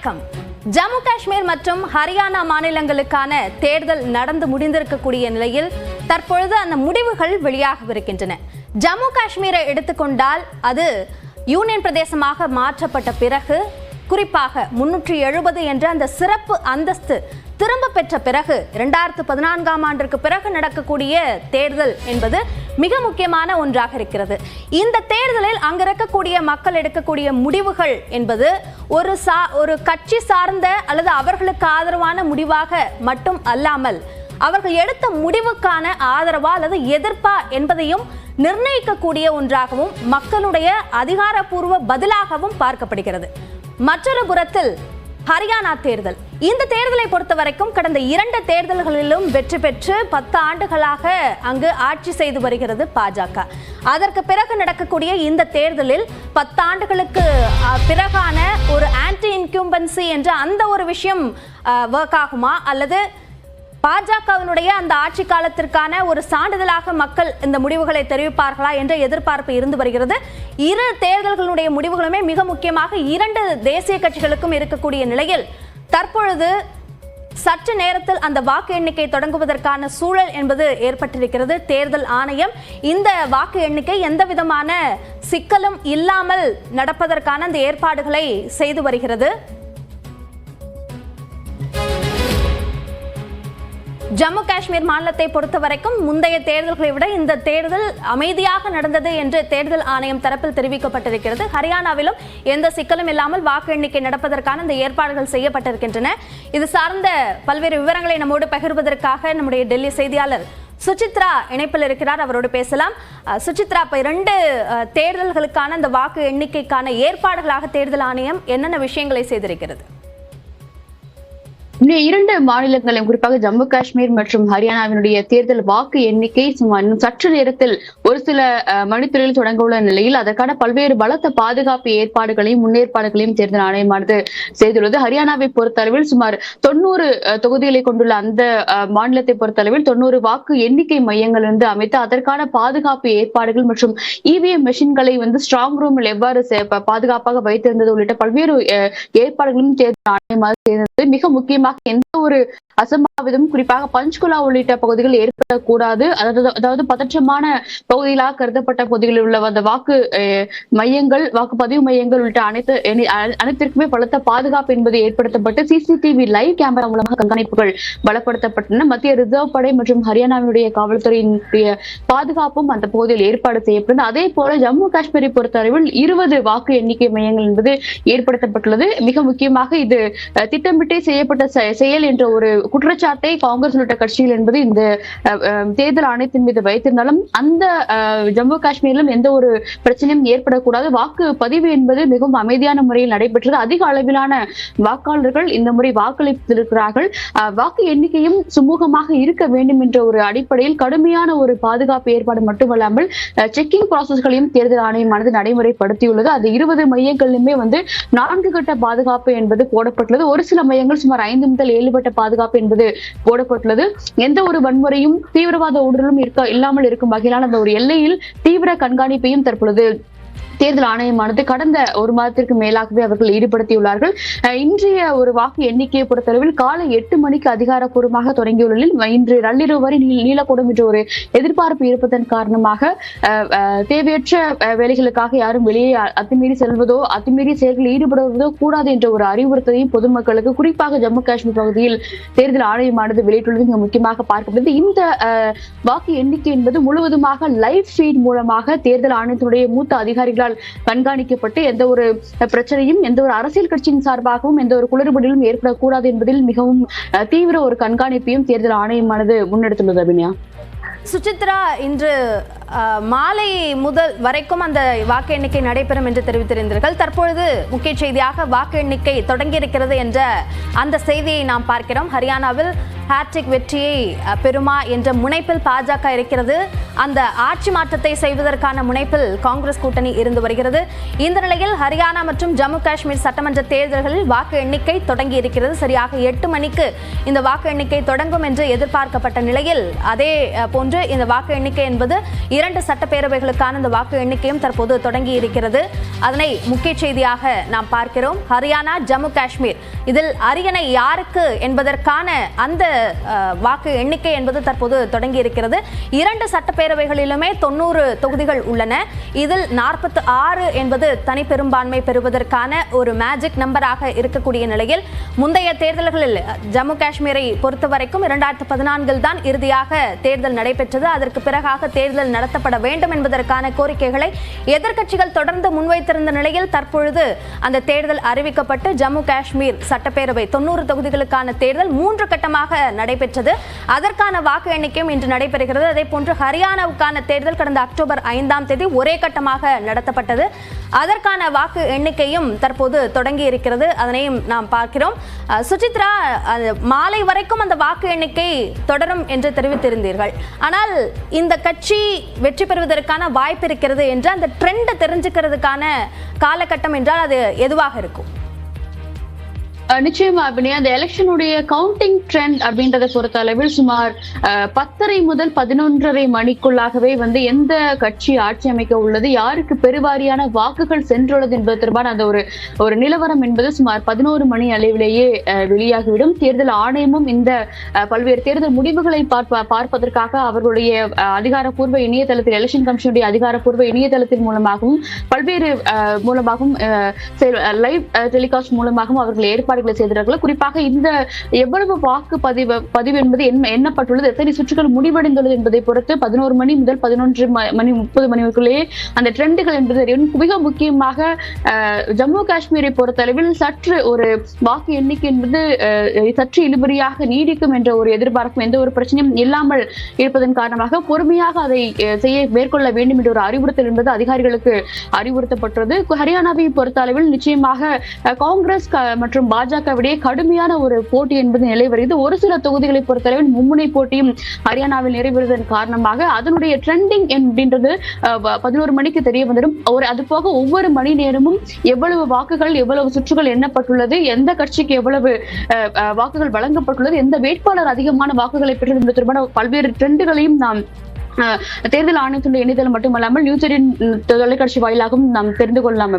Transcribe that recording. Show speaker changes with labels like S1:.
S1: வணக்கம். ஜம்மு காஷ்மீர் மற்றும் ஹரியானா மாநிலங்களுக்கான தேர்தல் நடந்து முடிந்திருக்கக்கூடிய நிலையில் தற்பொழுது அந்த முடிவுகள் வெளியாகவிருக்கின்றன. ஜம்மு காஷ்மீரை எடுத்துக்கொண்டால் அது யூனியன் பிரதேசமாக மாற்றப்பட்ட பிறகு, குறிப்பாக 370 என்ற அந்த சிறப்பு அந்தஸ்து திரும்ப பெற்ற பிறகு 2014ஆம் ஆண்டிற்கு பிறகு நடக்கக்கூடிய தேர்தல் என்பது மிக முக்கியமான ஒன்றாக இருக்கிறது. இந்த தேர்தலில் அங்க இருக்கக்கூடிய மக்கள் எடுக்கக்கூடிய முடிவுகள் என்பது ஒரு கட்சி சார்ந்த அல்லது அவர்களுக்கு ஆதரவான முடிவாக மட்டும் அல்லாமல் அவர்கள் எடுத்த முடிவுக்கான ஆதரவா அல்லது எதிர்ப்பா என்பதையும் நிர்ணயிக்கக்கூடிய ஒன்றாகவும் மக்களுடைய அதிகாரப்பூர்வ பதிலாகவும் பார்க்கப்படுகிறது. மற்றொரு புறத்தில் ஹரியானா தேர்தல், இந்த தேர்தலை பொறுத்த வரைக்கும் கடந்த 2 தேர்தல்களிலும் வெற்றி பெற்று 10 ஆண்டுகளாக அங்கு ஆட்சி செய்து வருகிறது பாஜக. அதற்கு பிறகு நடக்கக்கூடிய இந்த தேர்தலில் 10 ஆண்டுகளுக்கு பிறகான ஒரு ஆன்டி இன்கம்பன்சி என்ற அந்த ஒரு விஷயம் ஒர்க் ஆகுமா, அல்லது பாஜகவினுடைய அந்த ஆட்சி காலத்திற்கான ஒரு சான்றிதழாக மக்கள் இந்த முடிவுகளை தெரிவிப்பார்களா என்ற எதிர்பார்ப்பு இருந்து வருகிறது. இரு தேர்தல்களுடைய முடிவுகளுமே மிக முக்கியமாக 2 தேசிய கட்சிகளுக்கும் இருக்கக்கூடிய நிலையில் தற்பொழுது சற்று நேரத்தில் அந்த வாக்கு எண்ணிக்கை தொடங்குவதற்கான சூழல் என்பது ஏற்பட்டிருக்கிறது. தேர்தல் ஆணையம் இந்த வாக்கு எண்ணிக்கை எந்த விதமான சிக்கலும் இல்லாமல் நடப்பதற்கான அந்த ஏற்பாடுகளை செய்து வருகிறது. ஜம்மு காஷ்மீர் மாநிலத்தை பொறுத்த வரைக்கும் முந்தைய தேர்தல்களை விட இந்த தேர்தல் அமைதியாக நடந்தது என்று தேர்தல் ஆணையம் தரப்பில் தெரிவிக்கப்பட்டிருக்கிறது. ஹரியானாவிலும் எந்த சிக்கலும் இல்லாமல் வாக்கு எண்ணிக்கை நடப்பதற்கான இந்த ஏற்பாடுகள் செய்யப்பட்டிருக்கின்றன. இது சார்ந்த பல்வேறு விவரங்களை நம்மோடு பகிர்வதற்காக நம்முடைய டெல்லி செய்தியாளர் சுசித்ரா இணைப்பில் இருக்கிறார். அவரோடு பேசலாம். சுசித்ரா, இப்ப 2 தேர்தல்களுக்கான இந்த வாக்கு எண்ணிக்கைக்கான ஏற்பாடுகளாக தேர்தல் ஆணையம் என்னென்ன விஷயங்களை செய்திருக்கிறது?
S2: இந்த 2 மாநிலங்களையும், குறிப்பாக ஜம்மு காஷ்மீர் மற்றும் ஹரியானாவினுடைய தேர்தல் வாக்கு எண்ணிக்கை இன்னும் சற்று நேரத்தில் ஒரு சில மணித்துறையில் தொடங்க உள்ள நிலையில் அதற்கான பல்வேறு பலத்த பாதுகாப்பு ஏற்பாடுகளையும் முன்னேற்பாடுகளையும் தேர்தல் ஆணையமானது செய்துள்ளது. ஹரியானாவை பொறுத்தளவில் சுமார் 90 தொகுதிகளை கொண்டுள்ள அந்த மாநிலத்தை பொறுத்தளவில் 90 வாக்கு எண்ணிக்கை மையங்கள் அமைத்து அதற்கான பாதுகாப்பு ஏற்பாடுகள் மற்றும் இவிஎம் மெஷின்களை ஸ்ட்ராங் ரூமில் எவ்வாறு பாதுகாப்பாக வைத்திருந்தது உள்ளிட்ட பல்வேறு ஏற்பாடுகளும் தேர்தல் ஆணையமாக செய்தது. மிக முக்கியமாக எந்த ஒரு அசம்பாவிதம், குறிப்பாக பஞ்ச்குலா உள்ளிட்ட பகுதிகள் ஏற்படக்கூடாது, அதாவது பதற்றமான பகுதிகளாக கருதப்பட்ட பகுதிகளில் உள்ள அந்த வாக்கு மையங்கள், வாக்குப்பதிவு மையங்கள் உள்ளிட்ட அனைத்திற்குமே பலத்த பாதுகாப்பு என்பது ஏற்படுத்தப்பட்டு சிசிடிவி லைவ் கேமரா மூலமாக கண்காணிப்புகள் பலப்படுத்தப்பட்டன. மத்திய ரிசர்வ் படை மற்றும் ஹரியானாவுடைய காவல்துறையினுடைய பாதுகாப்பும் அந்த பகுதியில் ஏற்பாடு செய்யப்பட்டது. அதே போல ஜம்மு காஷ்மீரை பொறுத்தளவில் 20 வாக்கு எண்ணிக்கை மையங்கள் என்பது ஏற்படுத்தப்பட்டுள்ளது. மிக முக்கியமாக இது திட்டமிட்டே செய்யப்பட்ட செயல் என்ற ஒரு குற்றச்சாட்டை காங்கிரஸ் உள்ளிட்ட கட்சிகள் என்பது இந்த தேர்தல் ஆணையத்தின் மீது வைத்திருந்தாலும் அந்த ஜம்மு காஷ்மீரிலும் எந்த ஒரு பிரச்சனையும் ஏற்படக்கூடாது. வாக்கு பதிவு என்பது மிகவும் அமைதியான முறையில் நடைபெற்றது. அதிக அளவிலான வாக்காளர்கள் இந்த முறை வாக்களித்திருக்கிறார்கள். வாக்கு எண்ணிக்கையும் சுமூகமாக இருக்க வேண்டும் என்ற ஒரு அடிப்படையில் கடுமையான ஒரு பாதுகாப்பு ஏற்பாடு மட்டுமல்லாமல் செக்கிங் ப்ராசஸ்களையும் தேர்தல் ஆணையமானது நடைமுறைப்படுத்தியுள்ளது. அது 20 மையங்களிலுமே 4 கட்ட பாதுகாப்பு என்பது போடப்பட்டுள்ளது. ஒரு சில மையங்கள் சுமார் 5 முதல் 7 கட்ட பாதுகாப்பு என்பது போடப்பட்டுள்ளது. எந்த ஒரு வன்முறையும் தீவிரவாத ஊடுருவலும் இல்லாமல் இருக்கும் வகையிலான அந்த ஒரு எல்லையில் தீவிர கண்காணிப்பையும் தற்பொழுது தேர்தல் ஆணையமானது கடந்த 1 மாதத்திற்கு மேலாகவே அவர்கள் ஈடுபடுத்தியுள்ளார்கள். இன்றைய ஒரு வாக்கு எண்ணிக்கையை பொறுத்தளவில் காலை 8 மணிக்கு அதிகாரப்பூர்வமாக தொடங்கியுள்ள இன்று நள்ளிரவு வரை நீளக்கூடும் என்ற ஒரு எதிர்பார்ப்பு இருப்பதன் காரணமாக தேவையற்ற வேலைகளுக்காக யாரும் வெளியே அத்துமீறி செல்வதோ அத்துமீறி செயல்களில் ஈடுபடுவதோ கூடாது என்ற ஒரு அறிவுறுத்தலையும் பொதுமக்களுக்கு, குறிப்பாக ஜம்மு காஷ்மீர் பகுதியில் தேர்தல் ஆணையமானது வெளியிட்டுள்ளது மிக முக்கியமாக பார்க்கப்படுது. இந்த வாக்கு எண்ணிக்கை என்பது முழுவதுமாக லைவ் ஃபீட் மூலமாக தேர்தல் ஆணையத்தினுடைய மூத்த அதிகாரிகள் கண்காணிக்கப்பட்டு எந்த ஒரு பிரச்சனையும் எந்த ஒரு அரசியல் கட்சியின் சார்பாகவும் எந்த ஒரு குளறுபடியும் ஏற்படக்கூடாது என்பதில் மிகவும் தீவிர ஒரு கண்காணிப்பையும் தேர்தல் ஆணையமானது முன்னெடுத்துள்ளது. அபிநயா,
S1: சுசித்ரா, இன்று மாலை முதல் வரைக்கும் அந்த வாக்கு எண்ணிக்கை நடைபெறும் என்று தெரிவித்திருந்தீர்கள். தற்பொழுது முக்கிய செய்தியாக வாக்கு எண்ணிக்கை தொடங்கியிருக்கிறது என்ற அந்த செய்தியை நாம் பார்க்கிறோம். ஹரியானாவில் ஹேட்ரிக் வெற்றியை பெறுமா என்ற முனைப்பில் பாஜக இருக்கிறது. அந்த ஆட்சி மாற்றத்தை செய்வதற்கான முனைப்பில் காங்கிரஸ் கூட்டணி இருந்து வருகிறது. இந்த நிலையில் ஹரியானா மற்றும் ஜம்மு காஷ்மீர் சட்டமன்ற தேர்தல்களில் வாக்கு எண்ணிக்கை தொடங்கி இருக்கிறது. சரியாக 8 மணிக்கு இந்த வாக்கு எண்ணிக்கை தொடங்கும் என்று எதிர்பார்க்கப்பட்ட நிலையில் அதே போன்று இந்த வாக்கு எண்ணிக்கை என்பது 2 சட்டப்பேரவைகளுக்கான இந்த வாக்கு எண்ணிக்கையும் தற்போது தொடங்கி இருக்கிறது. அதனை முக்கிய செய்தியாக நாம் பார்க்கிறோம். ஹரியானா, ஜம்மு காஷ்மீர் இதில் அரியணை யாருக்கு என்பதற்கான அந்த வாக்கு எண்ணிக்கை என்பது தற்போது தொடங்கி இருக்கிறது. 2 சட்டப்பேரவைகளிலுமே 90 தொகுதிகள் உள்ளன. இதில் 46 என்பது தனிப்பெரும்பான்மை பெறுவதற்கான ஒரு மேஜிக் நம்பராக இருக்கக்கூடிய நிலையில் முந்தைய தேர்தல்களில் ஜம்மு காஷ்மீரை பொறுத்தவரைக்கும் 2014 தான் இறுதியாக தேர்தல் நடைபெற்றது. அதற்கு பிறகாக தேர்தல் நடத்தப்பட வேண்டும் என்பதற்கான கோரிக்கைகளை எதிர்க்கட்சிகள் தொடர்ந்து முன்வைத்திருந்த நிலையில் தற்பொழுது அந்த தேர்தல் அறிவிக்கப்பட்டு ஜம்மு காஷ்மீர் சட்டப்பேரவை 90 தொகுதிகளுக்கான தேர்தல் 3 கட்டமாக நடைபெற்றது. அதற்கான வாக்கு எண்ணிக்கையும் இன்று நடைபெறுகிறது. அதே போன்று ஹரியானாவுக்கான தேர்தல் கடந்த அக்டோபர் 5ஆம் தேதி ஒரே கட்டமாக நடத்தப்பட்டது. அதற்கான வாக்கு எண்ணிக்கையும் தற்போது தொடங்கி இருக்கிறது. அதனையும் நாம் பார்க்கிறோம். சுசித்ரா, மாலை வரைக்கும் அந்த வாக்கு எண்ணிக்கை தொடரும் என்று தெரிவித்திருந்தீர்கள். ஆனால் இந்த கட்சி வெற்றி பெறுவதற்கான வாய்ப்பு இருக்கிறது என்று அந்த ட்ரெண்ட் தெரிஞ்சுக்கிறதுக்கான காலகட்டம் என்றால் அது எதுவாக இருக்கும்?
S2: நிச்சயமா அபிநயா, அந்த எலெக்ஷனுடைய கவுண்டிங் ட்ரெண்ட் அப்படின்றத பொறுத்த அளவில் சுமார் 10:30 முதல் 11:30 மணிக்குள்ளாகவே எந்த கட்சி ஆட்சி அமைக்க உள்ளது, யாருக்கு பெருவாரியான வாக்குகள் சென்றுள்ளது என்பது தொடர்பான அந்த ஒரு நிலவரம் என்பது சுமார் 11 மணி அளவிலேயே வெளியாகிவிடும். தேர்தல் ஆணையமும் இந்த பல்வேறு தேர்தல் முடிவுகளை பார்ப்பதற்காக அவர்களுடைய அதிகாரப்பூர்வ இணையதளத்தில், எலெக்ஷன் கமிஷனுடைய அதிகாரப்பூர்வ இணையதளத்தின் மூலமாகவும் பல்வேறு மூலமாகவும் லைவ் டெலிகாஸ்ட் மூலமாகவும் அவர்கள் ஏற்பாடுகளை செய்தார்கள். குறிப்பாக இந்த எவ்வளவு வாக்கு பதிவு என்பது எண்ணப்பட்டுள்ளது, எத்தனை சுற்றுகள் முடிவடைந்துள்ளது என்பதை பொறுத்து 11 மணி முதல் 11:30 மணிக்குள்ளேயே அந்த ட்ரெண்டுகள் என்பது மிக முக்கியமாக ஜம்மு காஷ்மீரை பொறுத்தளவில் சற்று ஒரு வாக்கு எண்ணிக்கை என்பது சற்று இழுபறியாக நீடிக்கும் என்ற ஒரு எதிர்பார்ப்பும் எந்த ஒரு பிரச்சனையும் இல்லாமல் இருப்பதன் காரணமாக பொறுமையாக அதை மேற்கொள்ள வேண்டும் என்ற ஒரு அறிவுறுத்தல் என்பது அதிகாரிகளுக்கு அறிவுறுத்தப்பட்டது. ஹரியானாவை பொறுத்த அளவில் நிச்சயமாக காங்கிரஸ் மற்றும் பாஜகவிடையே கடுமையான ஒரு போட்டி என்பது நிலை வருகிறது. ஒரு சில தொகுதிகளை பொறுத்தளவில் மும்முனை போட்டியும் ஹரியானாவில் நிறைவேறுவதன் காரணமாக அதனுடைய ட்ரெண்டிங் அப்படின்றது 11 மணிக்கு தெரிய வந்துடும். அது போக ஒவ்வொரு மணி நேரமும் எவ்வளவு வாக்குகள், எவ்வளவு சுற்றுகள் எண்ணப்பட்டுள்ளது, எந்த கட்சிக்கு எவ்வளவு வாக்குகள் வழங்கப்பட்டுள்ளது, எந்த வேட்பாளர் அதிகமான வாக்குகளை பெற்றது என்பது தொடர்பான பல்வேறு ட்ரெண்டுகளையும் நாம் தேர்தல் ஆணையத்தினுடைய இணையதளம் மட்டுமல்லாமல் நியூஸ் 18 தொலைக்காட்சி வாயிலாகவும் நாம் தெரிந்து கொள்ளலாம்.